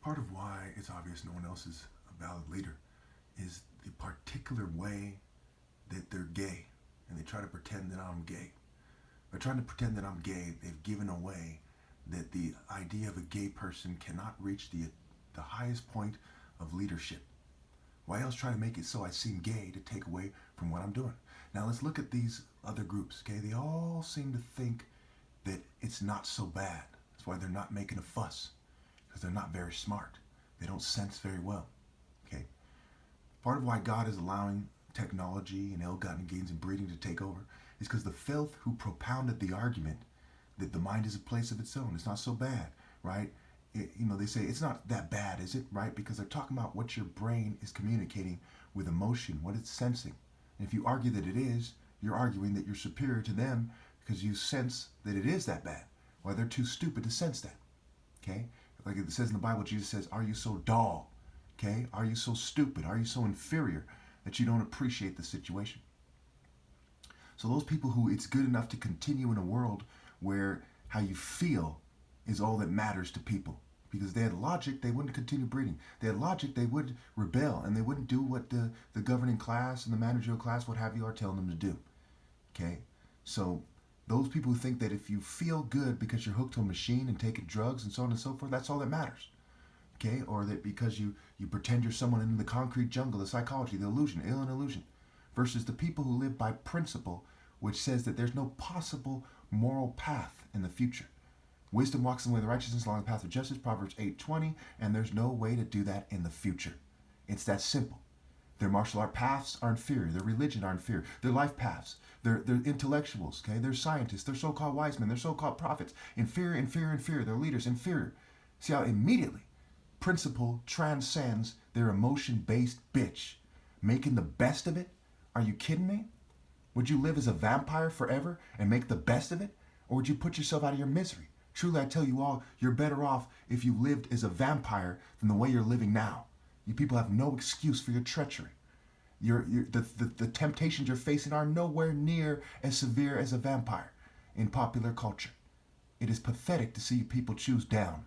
Part of why it's obvious no one else is a valid leader is the particular way that they're gay and they try to pretend that I'm gay. By trying to pretend that I'm gay, they've given away that the idea of a gay person cannot reach the highest point of leadership. Why else try to make it so I seem gay to take away from what I'm doing? Now let's look at these other groups, okay? They all seem to think that it's not so bad. That's why they're not making a fuss, because they're not very smart. They don't sense very well, okay? Part of why God is allowing technology and ill-gotten gains and breeding to take over is because the filth who propounded the argument that the mind is a place of its own. It's not so bad, right? They say it's not that bad, is it? Right? Because they're talking about what your brain is communicating with emotion, what it's sensing. And if you argue that it is, you're arguing that you're superior to them because you sense that it is that bad. Why they're too stupid to sense that. Okay? Like it says in the Bible, Jesus says, "Are you so dull? Okay? Are you so stupid? Are you so inferior that you don't appreciate the situation?" So those people who it's good enough to continue in a world where how you feel is all that matters to people. Because if they had logic, they wouldn't continue breeding. If they had logic, they would rebel and they wouldn't do what the governing class and the managerial class, what have you, are telling them to do. Okay? So those people who think that if you feel good because you're hooked to a machine and taking drugs and so on and so forth, that's all that matters. Okay? Or that because you pretend you're someone in the concrete jungle, the psychology, the illusion, alien illusion. Versus the people who live by principle, which says that there's no possible moral path in the future. Wisdom walks in the way of righteousness along the path of justice, Proverbs 8:20, and there's no way to do that in the future. It's that simple. Their martial art paths are inferior. Their religion are inferior. Their life paths. They're intellectuals, okay? They're scientists. They're so-called wise men. They're so-called prophets. Inferior, inferior, inferior. Their leaders, inferior. See how immediately principle transcends their emotion-based bitch. Making the best of it? Are you kidding me? Would you live as a vampire forever and make the best of it? Or would you put yourself out of your misery? Truly, I tell you all, you're better off if you lived as a vampire than the way you're living now. You people have no excuse for your treachery. The temptations you're facing are nowhere near as severe as a vampire in popular culture. It is pathetic to see people choose down.